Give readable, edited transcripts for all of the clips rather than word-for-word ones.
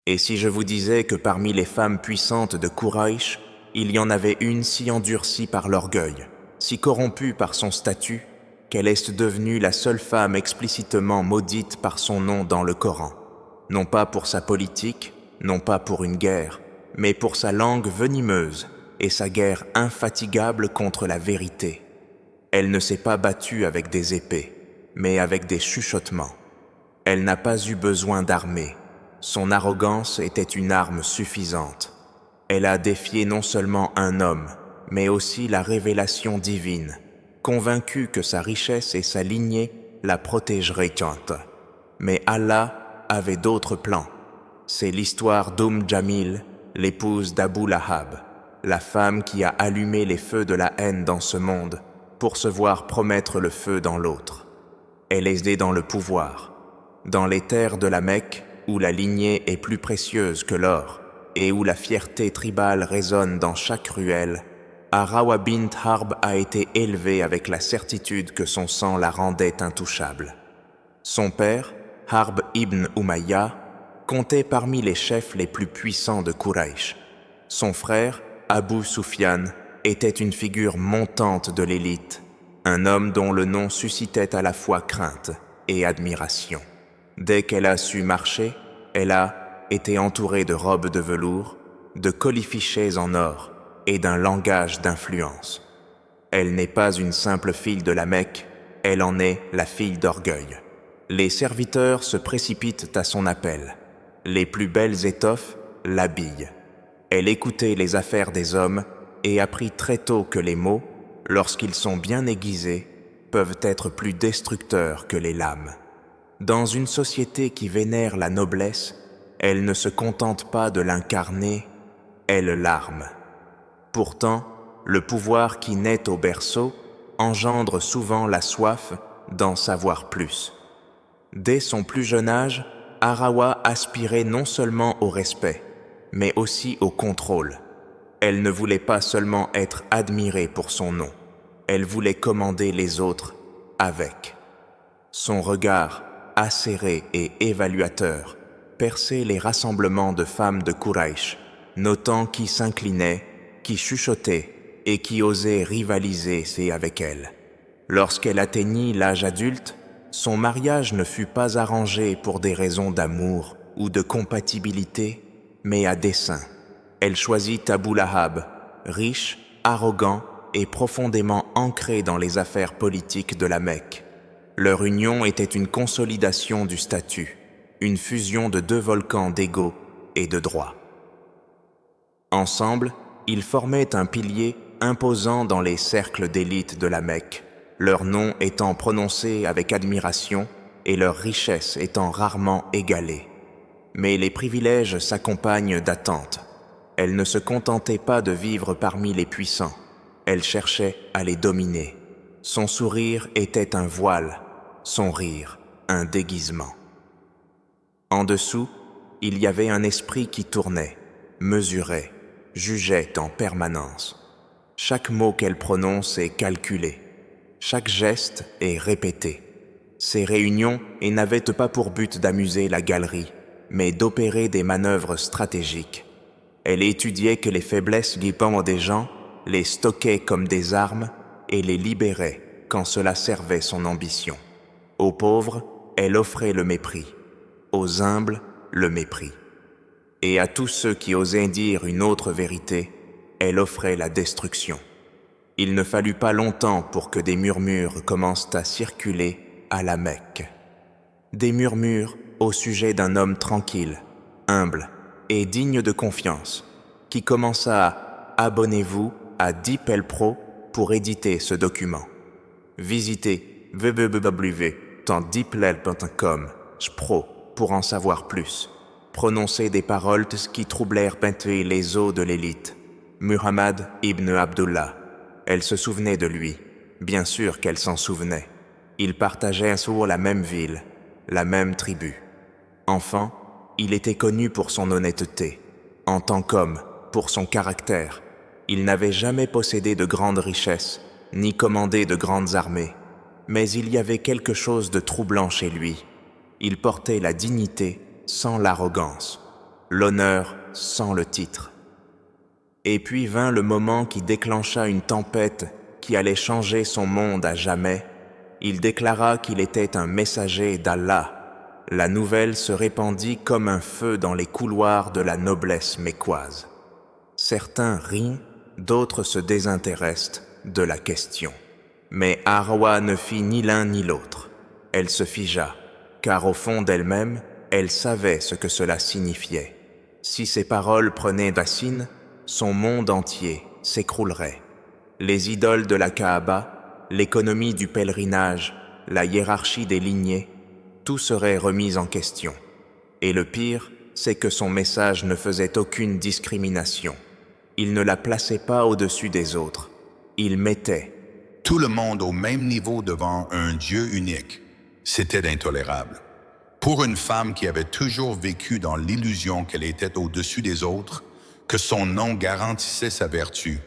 Et si je vous disais que parmi les femmes puissantes de Quraysh, il y en avait une si endurcie par l'orgueil, si corrompue par son statut, qu'elle est devenue la seule femme explicitement maudite par son nom dans le Coran, non pas pour sa politique, non pas pour une guerre, mais pour sa langue venimeuse et sa guerre infatigable contre la vérité. Elle ne s'est pas battue avec des épées, mais avec des chuchotements. Elle n'a pas eu besoin d'armée. Son arrogance était une arme suffisante. Elle a défié non seulement un homme, mais aussi la révélation divine, convaincue que sa richesse et sa lignée la protégeraient tant. Mais Allah avait d'autres plans. C'est l'histoire Jamil, l'épouse d'Abu Lahab, la femme qui a allumé les feux de la haine dans ce monde pour se voir promettre le feu dans l'autre. Elle est dans le pouvoir. Dans les terres de la Mecque, où la lignée est plus précieuse que l'or et où la fierté tribale résonne dans chaque ruelle, Arawa bint Harb a été élevée avec la certitude que son sang la rendait intouchable. Son père, Harb ibn Umayya, comptait parmi les chefs les plus puissants de Quraysh. Son frère, Abu Sufyan, était une figure montante de l'élite, un homme dont le nom suscitait à la fois crainte et admiration. Dès qu'elle a su marcher, elle a été entourée de robes de velours, de colifichets en or et d'un langage d'influence. Elle n'est pas une simple fille de la Mecque, elle en est la fille d'orgueil. Les serviteurs se précipitent à son appel. Les plus belles étoffes l'habillent. Elle écoutait les affaires des hommes et apprit très tôt que les mots, lorsqu'ils sont bien aiguisés, peuvent être plus destructeurs que les lames. Dans une société qui vénère la noblesse, elle ne se contente pas de l'incarner, elle l'arme. Pourtant, le pouvoir qui naît au berceau engendre souvent la soif d'en savoir plus. Dès son plus jeune âge, Arawa aspirait non seulement au respect, mais aussi au contrôle. Elle ne voulait pas seulement être admirée pour son nom, elle voulait commander les autres avec. Son regard, acéré et évaluateur, perçait les rassemblements de femmes de Quraysh, notant qui s'inclinait, qui chuchotait et qui osait rivaliser avec elle. Lorsqu'elle atteignit l'âge adulte, son mariage ne fut pas arrangé pour des raisons d'amour ou de compatibilité, mais à dessein. Elle choisit Abu Lahab, riche, arrogant et profondément ancré dans les affaires politiques de la Mecque. Leur union était une consolidation du statut, une fusion de deux volcans d'ego et de droit. Ensemble, ils formaient un pilier imposant dans les cercles d'élite de la Mecque, leurs noms étant prononcés avec admiration et leur richesse étant rarement égalée. Mais les privilèges s'accompagnent d'attentes. Elle ne se contentait pas de vivre parmi les puissants, elle cherchait à les dominer. Son sourire était un voile, son rire un déguisement. En dessous, il y avait un esprit qui tournait, mesurait, jugeait en permanence. Chaque mot qu'elle prononce est calculé, chaque geste est répété. Ces réunions n'avaient pas pour but d'amuser la galerie, mais d'opérer des manœuvres stratégiques. Elle étudiait que les faiblesses guipant des gens, les stockait comme des armes et les libérait quand cela servait son ambition. Aux pauvres, elle offrait le mépris. Aux humbles, le mépris. Et à tous ceux qui osaient dire une autre vérité, elle offrait la destruction. Il ne fallut pas longtemps pour que des murmures commencent à circuler à la Mecque. Des murmures au sujet d'un homme tranquille, humble et digne de confiance, qui commença à « Abonnez-vous à DeepL pour éditer ce document. Visitez www.deeplel.com/pro pour en savoir plus. Prononcez des paroles qui troublèrent les os de l'élite. Muhammad ibn Abdullah. Elle se souvenait de lui. Bien sûr qu'elle s'en souvenait. Ils partageaient sur la même ville, la même tribu. Enfant, il était connu pour son honnêteté. En tant qu'homme, pour son caractère. Il n'avait jamais possédé de grandes richesses, ni commandé de grandes armées. Mais il y avait quelque chose de troublant chez lui. Il portait la dignité sans l'arrogance. l'honneur sans le titre. Et puis vint le moment qui déclencha une tempête qui allait changer son monde à jamais. Il déclara qu'il était un messager d'Allah. La nouvelle se répandit comme un feu dans les couloirs de la noblesse mécoise. Certains rient, d'autres se désintéressent de la question. Mais Arwa ne fit ni l'un ni l'autre. Elle se figea, car au fond d'elle-même, elle savait ce que cela signifiait. Si ces paroles prenaient racine, son monde entier s'écroulerait. Les idoles de la Kaaba, l'économie du pèlerinage, la hiérarchie des lignées, tout serait remis en question. Et le pire, c'est que son message ne faisait aucune discrimination. Il ne la plaçait pas au-dessus des autres. Il mettait tout le monde au même niveau devant un Dieu unique. C'était intolérable. Pour une femme qui avait toujours vécu dans l'illusion qu'elle était au-dessus des autres, que son nom garantissait sa vertu,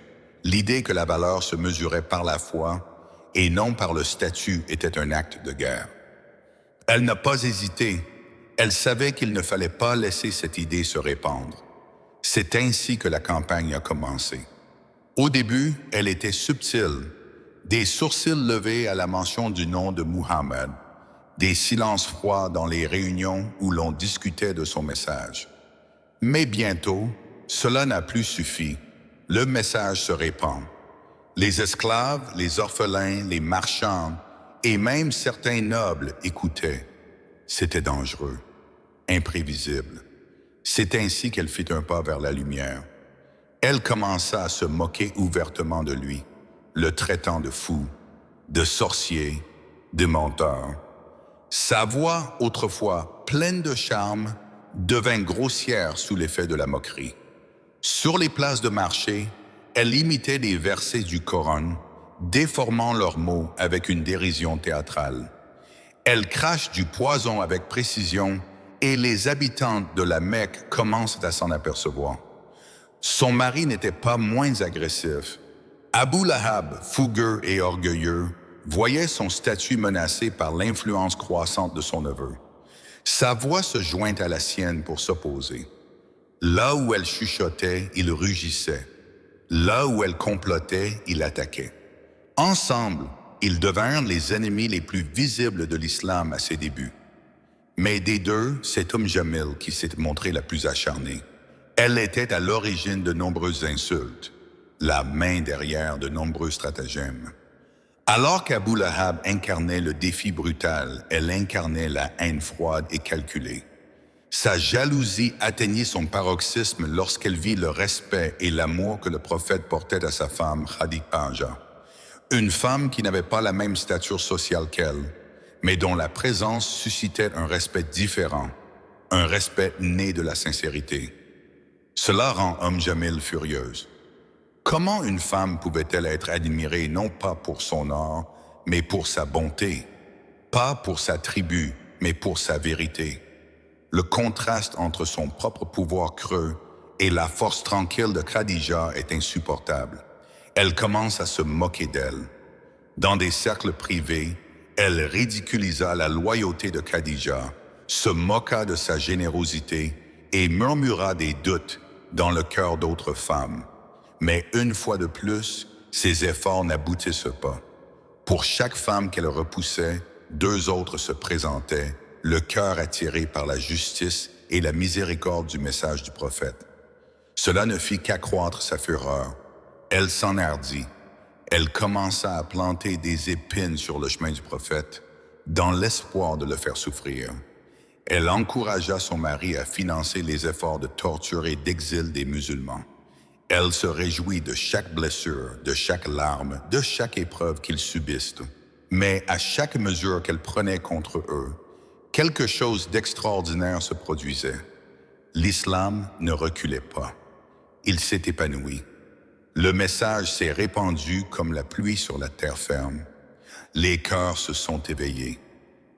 l'idée que la valeur se mesurait par la foi et non par le statut était un acte de guerre. Elle n'a pas hésité. Elle savait qu'il ne fallait pas laisser cette idée se répandre. C'est ainsi que la campagne a commencé. Au début, elle était subtile, des sourcils levés à la mention du nom de Muhammad, des silences froids dans les réunions où l'on discutait de son message. Mais bientôt, cela n'a plus suffi. Le message se répand. Les esclaves, les orphelins, les marchands et même certains nobles écoutaient. C'était dangereux, imprévisible. C'est ainsi qu'elle fit un pas vers la lumière. Elle commença à se moquer ouvertement de lui, le traitant de fou, de sorcier, de menteur. Sa voix, autrefois pleine de charme, devint grossière sous l'effet de la moquerie. Sur les places de marché, elle imitait des versets du Coran, déformant leurs mots avec une dérision théâtrale. Elle crache du poison avec précision et les habitants de la Mecque commencent à s'en apercevoir. Son mari n'était pas moins agressif. Abu Lahab, fougueux et orgueilleux, voyait son statut menacé par l'influence croissante de son neveu. Sa voix se joint à la sienne pour s'opposer. Là où elle chuchotait, il rugissait. Là où elle complotait, il attaquait. Ensemble, ils devinrent les ennemis les plus visibles de l'islam à ses débuts. Mais des deux, c'est Jamil qui s'est montrée la plus acharnée. Elle était à l'origine de nombreuses insultes, la main derrière de nombreux stratagèmes. Alors qu'Abu Lahab incarnait le défi brutal, elle incarnait la haine froide et calculée. Sa jalousie atteignit son paroxysme lorsqu'elle vit le respect et l'amour que le prophète portait à sa femme Khadija. Une femme qui n'avait pas la même stature sociale qu'elle, mais dont la présence suscitait un respect différent, un respect né de la sincérité. Cela rend Jamil furieuse. Comment une femme pouvait-elle être admirée non pas pour son or, mais pour sa bonté, pas pour sa tribu, mais pour sa vérité? Le contraste entre son propre pouvoir creux et la force tranquille de Khadija est insupportable. Elle commence à se moquer d'elle. Dans des cercles privés, elle ridiculisa la loyauté de Khadija, se moqua de sa générosité et murmura des doutes dans le cœur d'autres femmes. Mais une fois de plus, ses efforts n'aboutissent pas. Pour chaque femme qu'elle repoussait, deux autres se présentaient, le cœur attiré par la justice et la miséricorde du message du prophète. Cela ne fit qu'accroître sa fureur. Elle s'enhardit. Elle commença à planter des épines sur le chemin du prophète, dans l'espoir de le faire souffrir. Elle encouragea son mari à financer les efforts de torture et d'exil des musulmans. Elle se réjouit de chaque blessure, de chaque larme, de chaque épreuve qu'ils subissent. Mais à chaque mesure qu'elle prenait contre eux, quelque chose d'extraordinaire se produisait. L'islam ne reculait pas. Il s'est épanoui. Le message s'est répandu comme la pluie sur la terre ferme. Les cœurs se sont éveillés.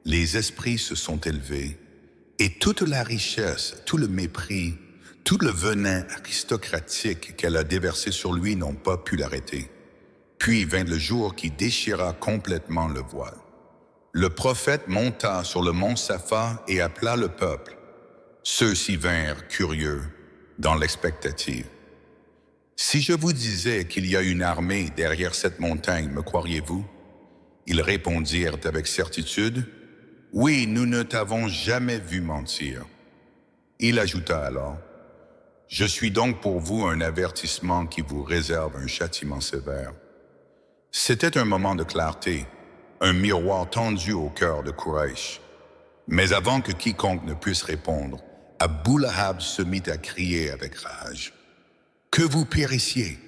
Les esprits se sont élevés. Et toute la richesse, tout le mépris, tout le venin aristocratique qu'elle a déversé sur lui n'ont pas pu l'arrêter. Puis vint le jour qui déchira complètement le voile. Le prophète monta sur le mont Safa et appela le peuple. Ceux-ci vinrent curieux dans l'expectative. Si je vous disais qu'il y a une armée derrière cette montagne, me croiriez-vous? Ils répondirent avec certitude, oui, nous ne t'avons jamais vu mentir. Il ajouta alors, je suis donc pour vous un avertissement qui vous réserve un châtiment sévère. C'était un moment de clarté, un miroir tendu au cœur de Quraysh. Mais avant que quiconque ne puisse répondre, Abu Lahab se mit à crier avec rage. Que vous périssiez,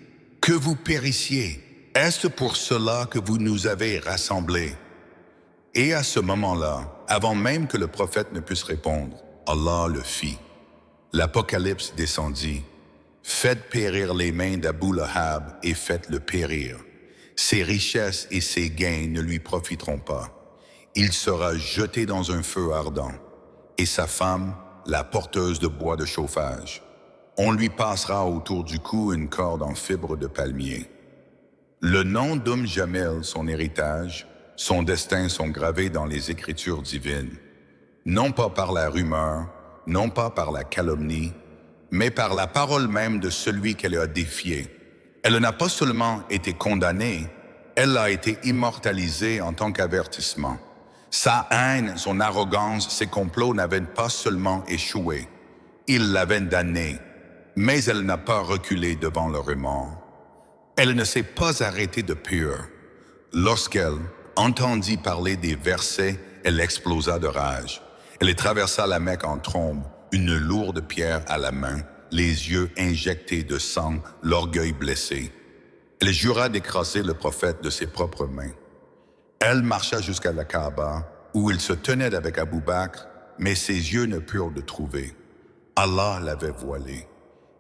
que vous périssiez, est-ce pour cela que vous nous avez rassemblés? Et à ce moment-là, avant même que le prophète ne puisse répondre, Allah le fit. L'Apocalypse descendit. Faites périr les mains d'Abu Lahab et faites-le périr. Ses richesses et ses gains ne lui profiteront pas. Il sera jeté dans un feu ardent. Et sa femme, la porteuse de bois de chauffage. On lui passera autour du cou une corde en fibre de palmier. Le nom Jamel, son héritage, son destin sont gravés dans les Écritures divines. Non pas par la rumeur, non pas par la calomnie, mais par la parole même de celui qu'elle a défié. Elle n'a pas seulement été condamnée, elle a été immortalisée en tant qu'avertissement. Sa haine, son arrogance, ses complots n'avaient pas seulement échoué, ils l'avaient damnée, mais elle n'a pas reculé devant le remords. Elle ne s'est pas arrêtée de peur. Lorsqu'elle entendit parler des versets, elle explosa de rage. Elle traversa la Mecque en trombe, une lourde pierre à la main, les yeux injectés de sang, l'orgueil blessé. Elle jura d'écraser le prophète de ses propres mains. Elle marcha jusqu'à la Kaaba, où il se tenait avec Abu Bakr, mais ses yeux ne purent le trouver. Allah l'avait voilé.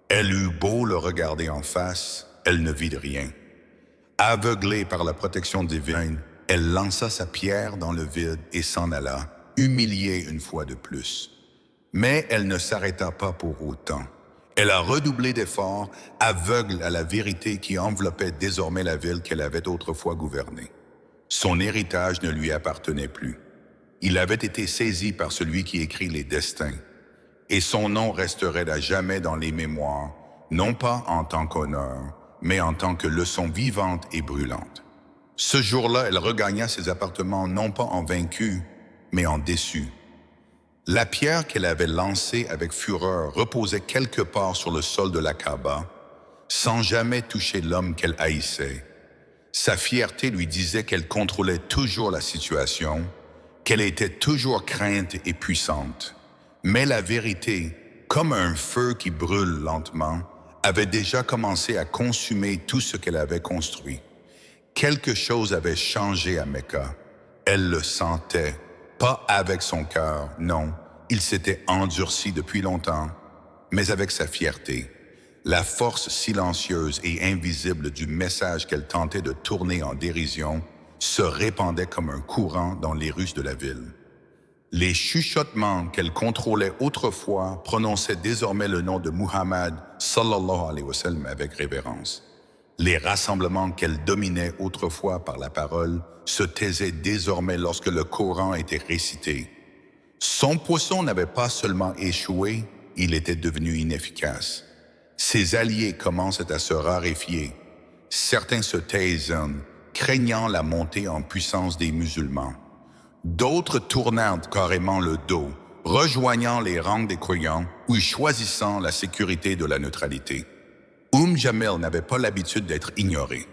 Elle eut beau le regarder en face, elle ne vit rien. Aveuglée par la protection divine, elle lança sa pierre dans le vide et s'en alla, humiliée une fois de plus. Mais elle ne s'arrêta pas pour autant. Elle a redoublé d'efforts, aveugle à la vérité qui enveloppait désormais la ville qu'elle avait autrefois gouvernée. Son héritage ne lui appartenait plus. Il avait été saisi par celui qui écrit les destins. Et son nom resterait à jamais dans les mémoires, non pas en tant qu'honneur, mais en tant que leçon vivante et brûlante. Ce jour-là, elle regagna ses appartements non pas en vaincue, mais en déçue. La pierre qu'elle avait lancée avec fureur reposait quelque part sur le sol de la Kaaba, sans jamais toucher l'homme qu'elle haïssait. Sa fierté lui disait qu'elle contrôlait toujours la situation, qu'elle était toujours crainte et puissante. Mais la vérité, comme un feu qui brûle lentement, avait déjà commencé à consumer tout ce qu'elle avait construit. Quelque chose avait changé à Mecca. Elle le sentait, pas avec son cœur, non, il s'était endurci depuis longtemps, mais avec sa fierté. La force silencieuse et invisible du message qu'elle tentait de tourner en dérision se répandait comme un courant dans les rues de la ville. Les chuchotements qu'elle contrôlait autrefois prononçaient désormais le nom de Muhammad sallallahu alayhi wa sallam avec révérence. Les rassemblements qu'elle dominait autrefois par la parole se taisaient désormais lorsque le Coran était récité. Son poisson n'avait pas seulement échoué, il était devenu inefficace. Ses alliés commençaient à se raréfier. Certains se taisent, craignant la montée en puissance des musulmans. D'autres tournèrent carrément le dos, rejoignant les rangs des croyants ou choisissant la sécurité de la neutralité. Jamel n'avait pas l'habitude d'être ignoré.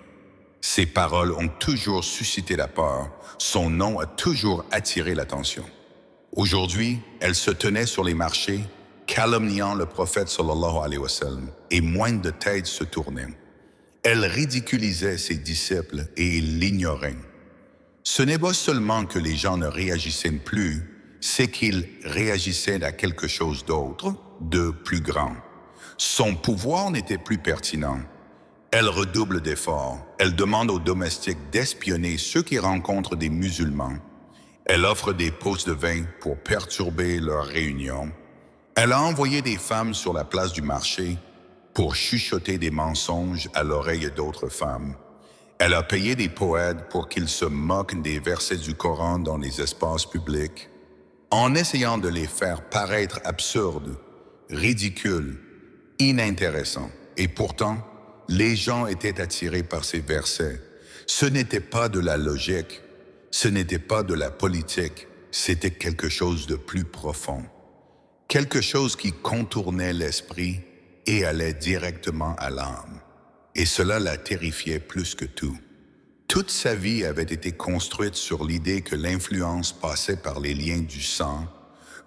Ses paroles ont toujours suscité la peur, son nom a toujours attiré l'attention. Aujourd'hui, elle se tenait sur les marchés, calomniant le prophète sallallahu alayhi wa sallam, et moins de têtes se tournaient. Elle ridiculisait ses disciples et l'ignorait. Ce n'est pas seulement que les gens ne réagissaient plus, c'est qu'ils réagissaient à quelque chose d'autre, de plus grand. Son pouvoir n'était plus pertinent. Elle redouble d'efforts. Elle demande aux domestiques d'espionner ceux qui rencontrent des musulmans. Elle offre des pots de vin pour perturber leurs réunions. Elle a envoyé des femmes sur la place du marché pour chuchoter des mensonges à l'oreille d'autres femmes. Elle a payé des poètes pour qu'ils se moquent des versets du Coran dans les espaces publics. en essayant de les faire paraître absurdes, ridicules, inintéressants. Et pourtant, les gens étaient attirés par ces versets. Ce n'était pas de la logique, ce n'était pas de la politique, c'était quelque chose de plus profond. Quelque chose qui contournait l'esprit et allait directement à l'âme. Et cela la terrifiait plus que tout. Toute sa vie avait été construite sur l'idée que l'influence passait par les liens du sang,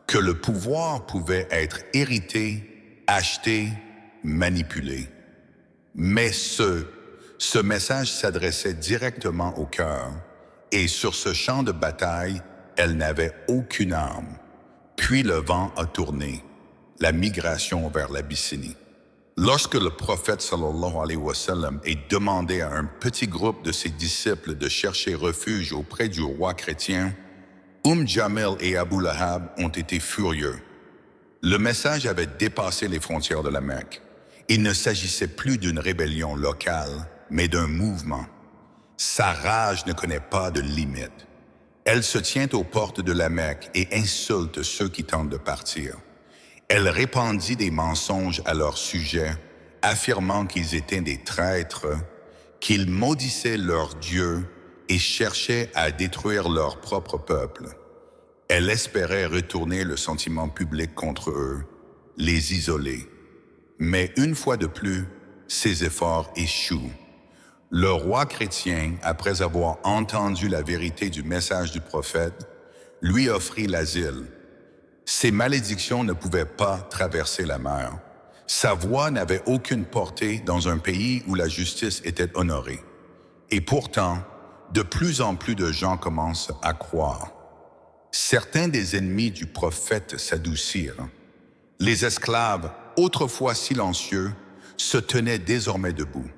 que le pouvoir pouvait être hérité, acheté, manipulé. Mais ce message s'adressait directement au cœur, et sur ce champ de bataille, elle n'avait aucune arme. Puis le vent a tourné, la migration vers l'Abyssinie. Lorsque le prophète sallallahu alayhi wa sallam est demandé à un petit groupe de ses disciples de chercher refuge auprès du roi chrétien, Jamil et Abu Lahab ont été furieux. Le message avait dépassé les frontières de la Mecque. Il ne s'agissait plus d'une rébellion locale, mais d'un mouvement. Sa rage ne connaît pas de limite. Elle se tient aux portes de la Mecque et insulte ceux qui tentent de partir. Elle répandit des mensonges à leur sujet, affirmant qu'ils étaient des traîtres, qu'ils maudissaient leur Dieu et cherchaient à détruire leur propre peuple. Elle espérait retourner le sentiment public contre eux, les isoler. Mais une fois de plus, ses efforts échouent. Le roi chrétien, après avoir entendu la vérité du message du prophète, lui offrit l'asile. Ses malédictions ne pouvaient pas traverser la mer. Sa voix n'avait aucune portée dans un pays où la justice était honorée. Et pourtant, de plus en plus de gens commencent à croire. Certains des ennemis du prophète s'adoucirent. Les esclaves, autrefois silencieux, se tenaient désormais debout.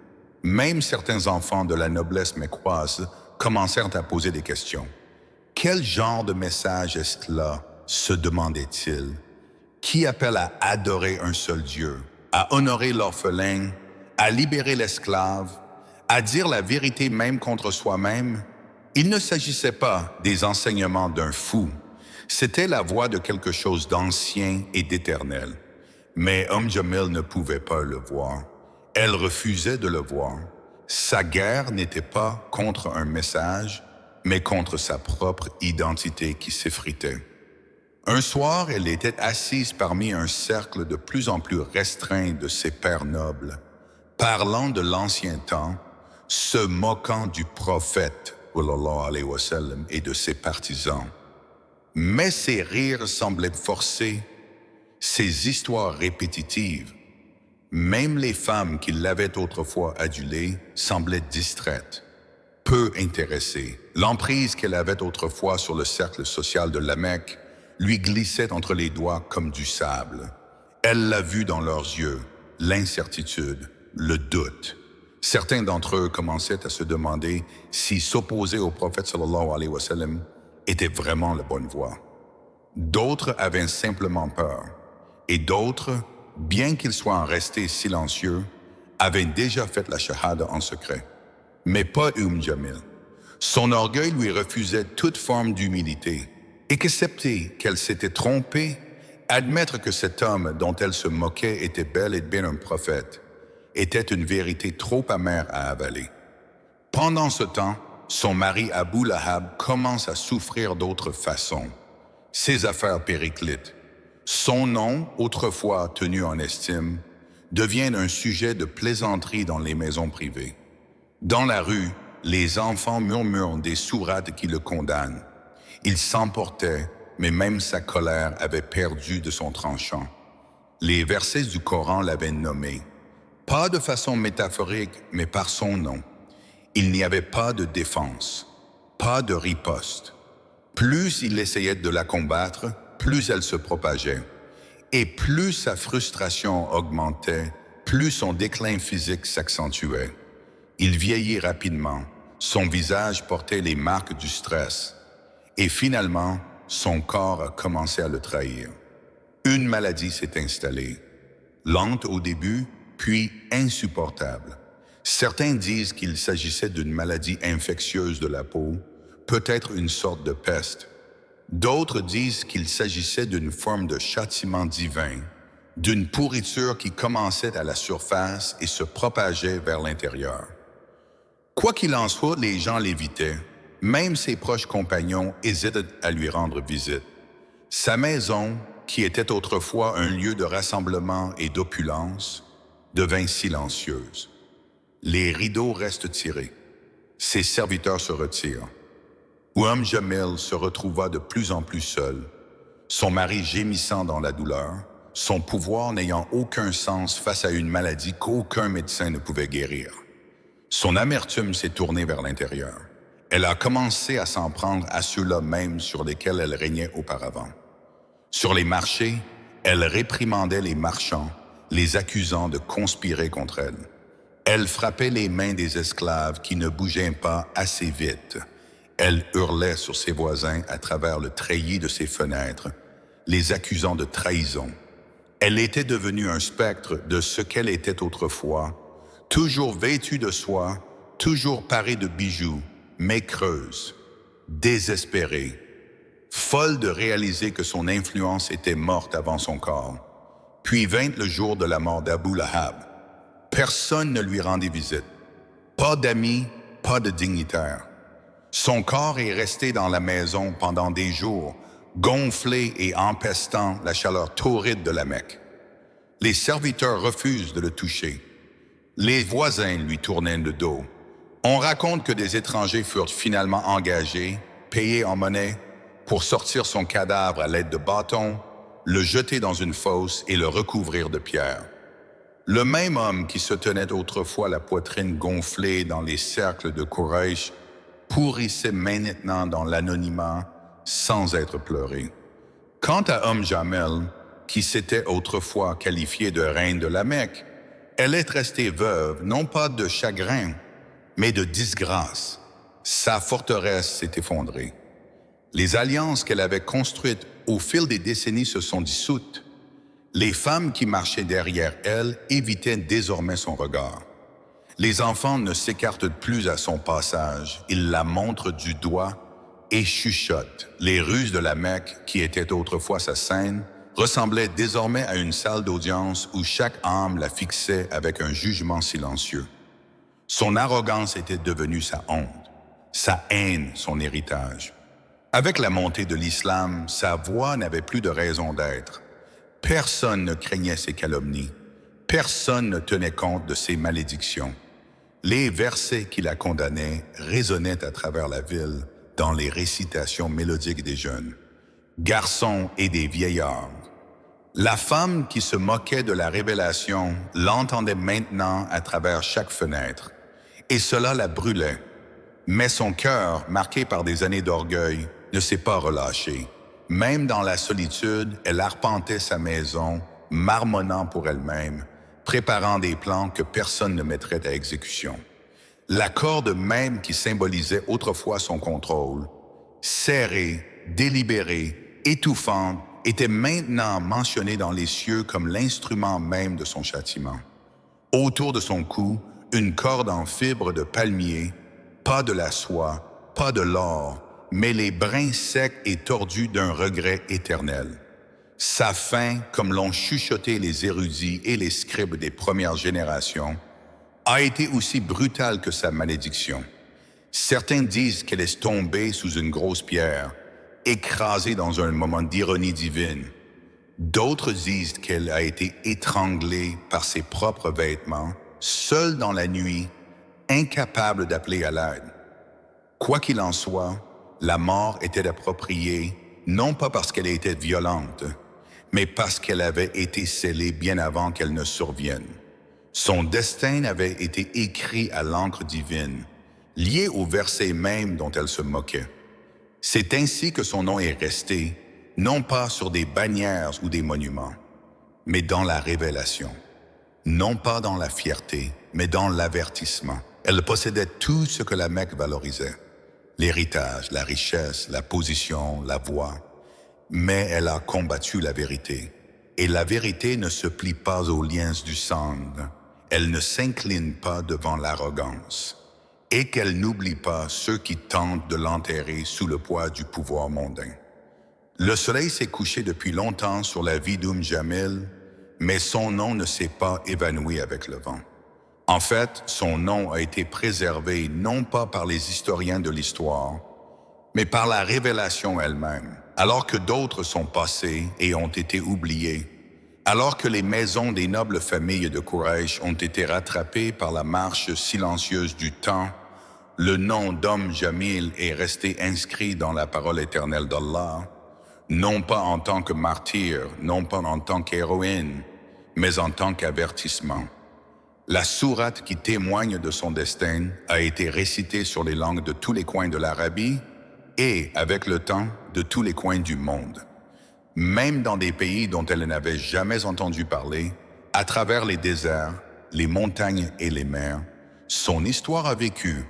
Même certains enfants de la noblesse mécoise commencèrent à poser des questions. Quel genre de message est-ce là, se demandait-il, qui appelle à adorer un seul Dieu, à honorer l'orphelin, à libérer l'esclave, à dire la vérité même contre soi-même? Il ne s'agissait pas des enseignements d'un fou, c'était la voix de quelque chose d'ancien et d'éternel. Mais Jamil ne pouvait pas le voir. Elle refusait de le voir. Sa guerre n'était pas contre un message, mais contre sa propre identité qui s'effritait. Un soir, elle était assise parmi un cercle de plus en plus restreint de ses pères nobles, parlant de l'ancien temps, se moquant du prophète sallallahu alayhi wa sallam, et de ses partisans. Mais ses rires semblaient forcés, ses histoires répétitives. Même les femmes qui l'avaient autrefois adulée semblaient distraites, peu intéressées. L'emprise qu'elle avait autrefois sur le cercle social de la Mecque lui glissait entre les doigts comme du sable. Elle l'a vu dans leurs yeux, l'incertitude, le doute. Certains d'entre eux commençaient à se demander si s'opposer au prophète sallallahu alayhi wa sallam était vraiment la bonne voie. D'autres avaient simplement peur, et d'autres, bien qu'ils soient restés silencieux, avaient déjà fait la shahada en secret. Mais pas Jamil. Son orgueil lui refusait toute forme d'humilité, et qu'accepter qu'elle s'était trompée, admettre que cet homme dont elle se moquait était bel et bien un prophète, était une vérité trop amère à avaler. Pendant ce temps, son mari Abu Lahab commence à souffrir d'autres façons. Ses affaires périclitent. Son nom, autrefois tenu en estime, devient un sujet de plaisanterie dans les maisons privées. Dans la rue, les enfants murmurent des sourates qui le condamnent. Il s'emportait, mais même sa colère avait perdu de son tranchant. Les versets du Coran l'avaient nommé, pas de façon métaphorique, mais par son nom. Il n'y avait pas de défense, pas de riposte. Plus il essayait de la combattre, plus elle se propageait. Et plus sa frustration augmentait, plus son déclin physique s'accentuait. Il vieillit rapidement, son visage portait les marques du stress. Et finalement, son corps a commencé à le trahir. Une maladie s'est installée, lente au début, puis insupportable. Certains disent qu'il s'agissait d'une maladie infectieuse de la peau, peut-être une sorte de peste. D'autres disent qu'il s'agissait d'une forme de châtiment divin, d'une pourriture qui commençait à la surface et se propageait vers l'intérieur. Quoi qu'il en soit, les gens l'évitaient. Même ses proches compagnons hésitaient à lui rendre visite. Sa maison, qui était autrefois un lieu de rassemblement et d'opulence, devint silencieuse. Les rideaux restent tirés. Ses serviteurs se retirent. Jamil se retrouva de plus en plus seul, son mari gémissant dans la douleur, son pouvoir n'ayant aucun sens face à une maladie qu'aucun médecin ne pouvait guérir. Son amertume s'est tournée vers l'intérieur. Elle a commencé à s'en prendre à ceux-là même sur lesquels elle régnait auparavant. Sur les marchés, elle réprimandait les marchands, les accusant de conspirer contre elle. Elle frappait les mains des esclaves qui ne bougeaient pas assez vite. Elle hurlait sur ses voisins à travers le treillis de ses fenêtres, les accusant de trahison. Elle était devenue un spectre de ce qu'elle était autrefois, toujours vêtue de soie, toujours parée de bijoux, mais creuse, désespérée, folle de réaliser que son influence était morte avant son corps. Puis vint le jour de la mort d'Abu Lahab. Personne ne lui rendit visite. Pas d'amis, pas de dignitaires. Son corps est resté dans la maison pendant des jours, gonflé et empestant la chaleur torride de la Mecque. Les serviteurs refusent de le toucher. Les voisins lui tournaient le dos. On raconte que des étrangers furent finalement engagés, payés en monnaie, pour sortir son cadavre à l'aide de bâtons, le jeter dans une fosse et le recouvrir de pierres. Le même homme qui se tenait autrefois la poitrine gonflée dans les cercles de Quraysh pourrissait maintenant dans l'anonymat sans être pleuré. Quant à Jamil, qui s'était autrefois qualifiée de reine de la Mecque, elle est restée veuve, non pas de chagrin, mais de disgrâce. Sa forteresse s'est effondrée. Les alliances qu'elle avait construites au fil des décennies se sont dissoutes. Les femmes qui marchaient derrière elle évitaient désormais son regard. Les enfants ne s'écartent plus à son passage, ils la montrent du doigt et chuchotent. Les ruses de la Mecque, qui étaient autrefois sa scène, ressemblaient désormais à une salle d'audience où chaque âme la fixait avec un jugement silencieux. Son arrogance était devenue sa honte, sa haine son héritage. Avec la montée de l'islam, sa voix n'avait plus de raison d'être. Personne ne craignait ses calomnies. Personne ne tenait compte de ses malédictions. Les versets qui la condamnaient résonnaient à travers la ville dans les récitations mélodiques des jeunes, garçons et des vieillards. La femme qui se moquait de la révélation l'entendait maintenant à travers chaque fenêtre, et cela la brûlait. Mais son cœur, marqué par des années d'orgueil, ne s'est pas relâché. Même dans la solitude, elle arpentait sa maison, marmonnant pour elle-même, préparant des plans que personne ne mettrait à exécution. La corde même qui symbolisait autrefois son contrôle, serrée, délibérée, étouffante, était maintenant mentionnée dans les cieux comme l'instrument même de son châtiment. Autour de son cou, une corde en fibre de palmier, pas de la soie, pas de l'or, mais les brins secs et tordus d'un regret éternel. Sa fin, comme l'ont chuchoté les érudits et les scribes des premières générations, a été aussi brutale que sa malédiction. Certains disent qu'elle est tombée sous une grosse pierre, écrasée dans un moment d'ironie divine. D'autres disent qu'elle a été étranglée par ses propres vêtements, seule dans la nuit, incapable d'appeler à l'aide. Quoi qu'il en soit, la mort était appropriée, non pas parce qu'elle était violente, mais parce qu'elle avait été scellée bien avant qu'elle ne survienne. Son destin avait été écrit à l'encre divine, lié au verset même dont elle se moquait. C'est ainsi que son nom est resté, non pas sur des bannières ou des monuments, mais dans la révélation. Non pas dans la fierté, mais dans l'avertissement. Elle possédait tout ce que la Mecque valorisait. L'héritage, la richesse, la position, la voix. Mais elle a combattu la vérité. Et la vérité ne se plie pas aux liens du sang. Elle ne s'incline pas devant l'arrogance. Et qu'elle n'oublie pas ceux qui tentent de l'enterrer sous le poids du pouvoir mondain. Le soleil s'est couché depuis longtemps sur la vie Jamil, mais son nom ne s'est pas évanoui avec le vent. En fait, son nom a été préservé non pas par les historiens de l'histoire, mais par la révélation elle-même, alors que d'autres sont passés et ont été oubliés, alors que les maisons des nobles familles de Quraysh ont été rattrapées par la marche silencieuse du temps. Le nom Jamil est resté inscrit dans la parole éternelle d'Allah, non pas en tant que martyr, non pas en tant qu'héroïne, mais en tant qu'avertissement. La sourate qui témoigne de son destin a été récitée sur les langues de tous les coins de l'Arabie et, avec le temps, de tous les coins du monde. Même dans des pays dont elle n'avait jamais entendu parler, à travers les déserts, les montagnes et les mers, son histoire a vécu,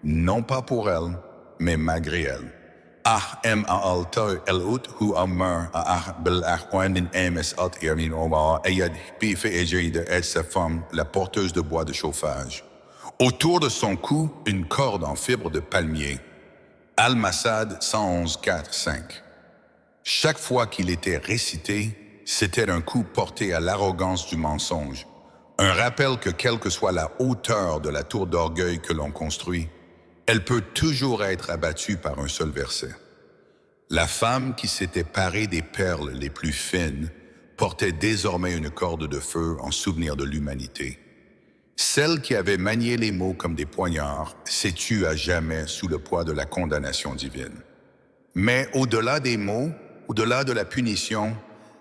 non pas pour elle, mais malgré elle. Sa femme, la porteuse de bois de chauffage. Autour de son cou, une corde en fibre de palmier. Al-Masad 111.4.5. Chaque fois qu'il était récité, c'était un coup porté à l'arrogance du mensonge. Un rappel que quelle que soit la hauteur de la tour d'orgueil que l'on construit, elle peut toujours être abattue par un seul verset. La femme qui s'était parée des perles les plus fines portait désormais une corde de feu en souvenir de l'humanité. Celle qui avait manié les mots comme des poignards s'est tue à jamais sous le poids de la condamnation divine. Mais au-delà des mots, au-delà de la punition,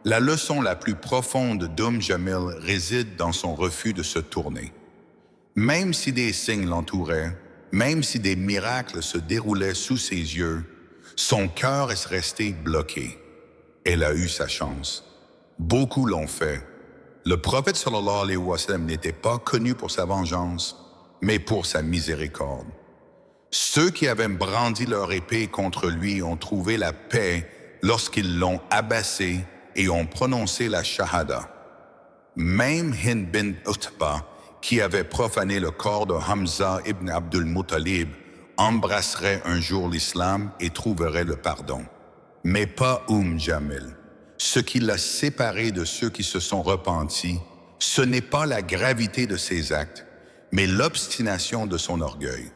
la leçon la plus profonde Jamil réside dans son refus de se tourner. Même si des signes l'entouraient, même si des miracles se déroulaient sous ses yeux, son cœur est resté bloqué. Elle a eu sa chance. Beaucoup l'ont fait. Le prophète sallallahu alayhi wa sallam n'était pas connu pour sa vengeance, mais pour sa miséricorde. Ceux qui avaient brandi leur épée contre lui ont trouvé la paix lorsqu'ils l'ont abassé et ont prononcé la shahada. Même Hind bin Utba, qui avait profané le corps de Hamza ibn Abdul Muttalib, embrasserait un jour l'islam et trouverait le pardon. Mais pas Jamil. Ce qui l'a séparé de ceux qui se sont repentis, ce n'est pas la gravité de ses actes, mais l'obstination de son orgueil.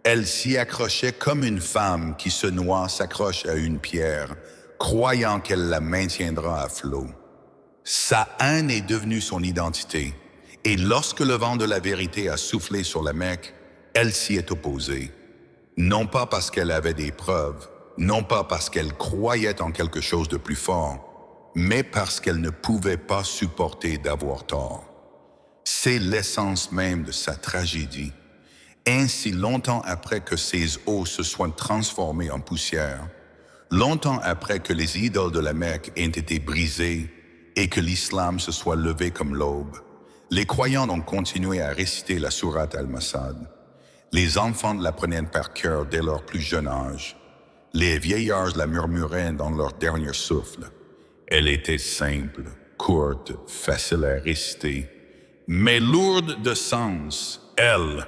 Elle s'y accrochait comme une femme qui se noie s'accroche à une pierre, croyant qu'elle la maintiendra à flot. Sa haine est devenue son identité, et lorsque le vent de la vérité a soufflé sur la Mecque, elle s'y est opposée. Non pas parce qu'elle avait des preuves, non pas parce qu'elle croyait en quelque chose de plus fort, mais parce qu'elle ne pouvait pas supporter d'avoir tort. C'est l'essence même de sa tragédie. Ainsi, longtemps après que ses os se soient transformés en poussière, longtemps après que les idoles de la Mecque aient été brisées et que l'islam se soit levé comme l'aube, les croyants ont continué à réciter la sourate Al-Masad. Les enfants la prenaient par cœur dès leur plus jeune âge. Les vieillards la murmuraient dans leur dernier souffle. Elle était simple, courte, facile à réciter, mais lourde de sens. Elle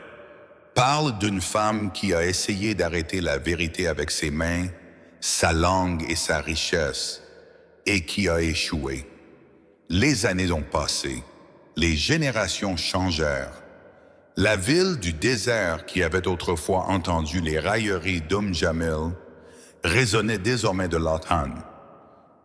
parle d'une femme qui a essayé d'arrêter la vérité avec ses mains, sa langue et sa richesse, et qui a échoué. Les années ont passé, les générations changèrent. La ville du désert qui avait autrefois entendu les railleries Jamil résonnait désormais de Lathan,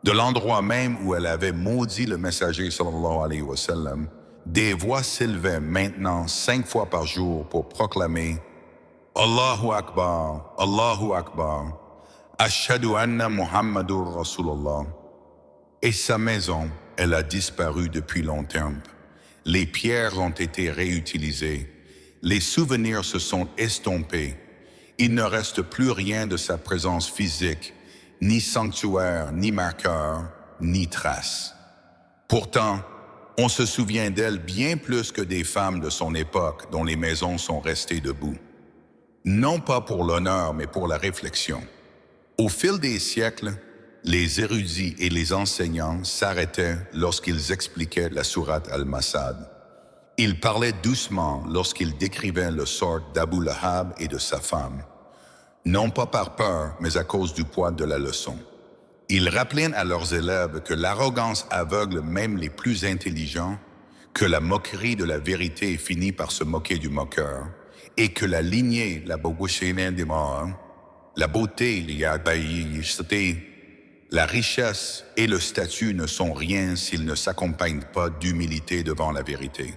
de l'endroit même où elle avait maudit le messager sallallahu alayhi wa sallam. Des voix s'élevaient maintenant 5 fois par jour pour proclamer « Allahu Akbar, Ashhadu anna Muhammadur Rasulullah ». Et sa maison, elle a disparu depuis longtemps. Les pierres ont été réutilisées. Les souvenirs se sont estompés. Il ne reste plus rien de sa présence physique, ni sanctuaire, ni marqueur, ni trace. Pourtant, on se souvient d'elle bien plus que des femmes de son époque dont les maisons sont restées debout. Non pas pour l'honneur, mais pour la réflexion. Au fil des siècles, les érudits et les enseignants s'arrêtaient lorsqu'ils expliquaient la sourate Al-Masad. Ils parlaient doucement lorsqu'ils décrivaient le sort d'Abu Lahab et de sa femme. Non pas par peur, mais à cause du poids de la leçon. Ils rappelaient à leurs élèves que l'arrogance aveugle même les plus intelligents, que la moquerie de la vérité finit par se moquer du moqueur, et que la lignée, la beauté, la richesse et le statut ne sont rien s'ils ne s'accompagnent pas d'humilité devant la vérité.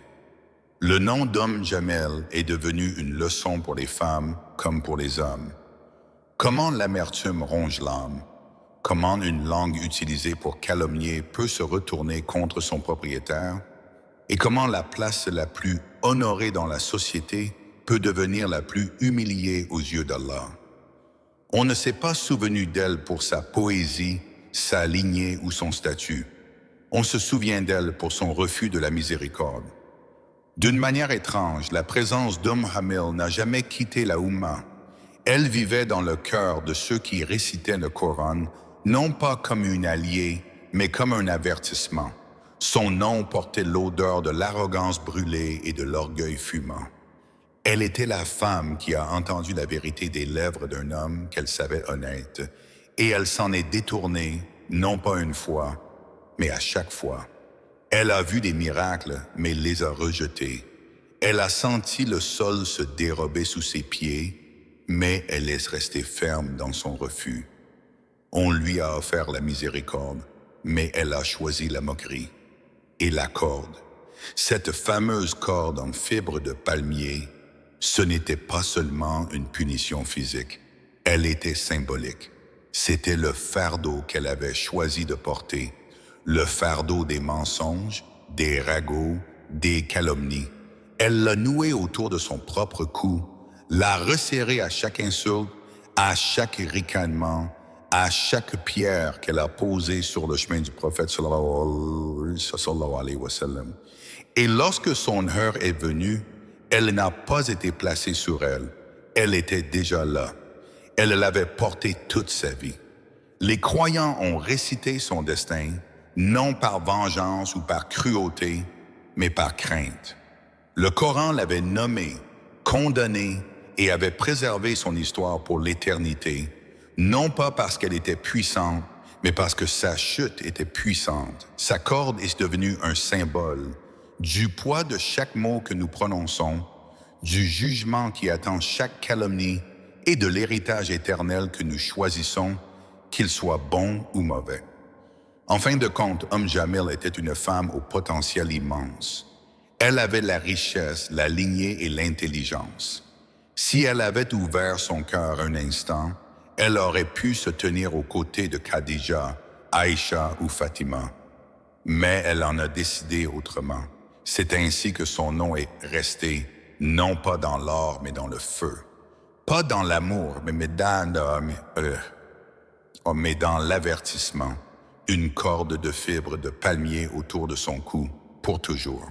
Le nom d'Homme Jamel est devenu une leçon pour les femmes comme pour les hommes. Comment l'amertume ronge l'âme, comment une langue utilisée pour calomnier peut se retourner contre son propriétaire, et comment la place la plus honorée dans la société peut devenir la plus humiliée aux yeux d'Allah. On ne s'est pas souvenu d'elle pour sa poésie, sa lignée ou son statut. On se souvient d'elle pour son refus de la miséricorde. D'une manière étrange, la présence Jamel n'a jamais quitté la Oumma. Elle vivait dans le cœur de ceux qui récitaient le Coran, non pas comme une alliée, mais comme un avertissement. Son nom portait l'odeur de l'arrogance brûlée et de l'orgueil fumant. Elle était la femme qui a entendu la vérité des lèvres d'un homme qu'elle savait honnête, et elle s'en est détournée, non pas une fois, mais à chaque fois. Elle a vu des miracles, mais les a rejetés. Elle a senti le sol se dérober sous ses pieds, mais elle est restée ferme dans son refus. On lui a offert la miséricorde, mais elle a choisi la moquerie. Et la corde, cette fameuse corde en fibre de palmier, ce n'était pas seulement une punition physique, elle était symbolique. C'était le fardeau qu'elle avait choisi de porter, le fardeau des mensonges, des ragots, des calomnies. Elle l'a noué autour de son propre cou, l'a resserré à chaque insulte, à chaque ricanement, à chaque pierre qu'elle a posée sur le chemin du prophète sallallahu alayhi wa sallam. Et lorsque son heure est venue, elle n'a pas été placée sur elle. Elle était déjà là. Elle l'avait portée toute sa vie. Les croyants ont récité son destin, non par vengeance ou par cruauté, mais par crainte. Le Coran l'avait nommée, condamnée et avait préservé son histoire pour l'éternité, non pas parce qu'elle était puissante, mais parce que sa chute était puissante. Sa corde est devenue un symbole du poids de chaque mot que nous prononçons, du jugement qui attend chaque calomnie et de l'héritage éternel que nous choisissons, qu'il soit bon ou mauvais. En fin de compte, Jamel était une femme au potentiel immense. Elle avait la richesse, la lignée et l'intelligence. Si elle avait ouvert son cœur un instant, elle aurait pu se tenir aux côtés de Khadija, Aïcha ou Fatima. Mais elle en a décidé autrement. C'est ainsi que son nom est resté, non pas dans l'or, mais dans le feu. Pas dans l'amour, mais dans l'avertissement. Une corde de fibres de palmier autour de son cou, pour toujours.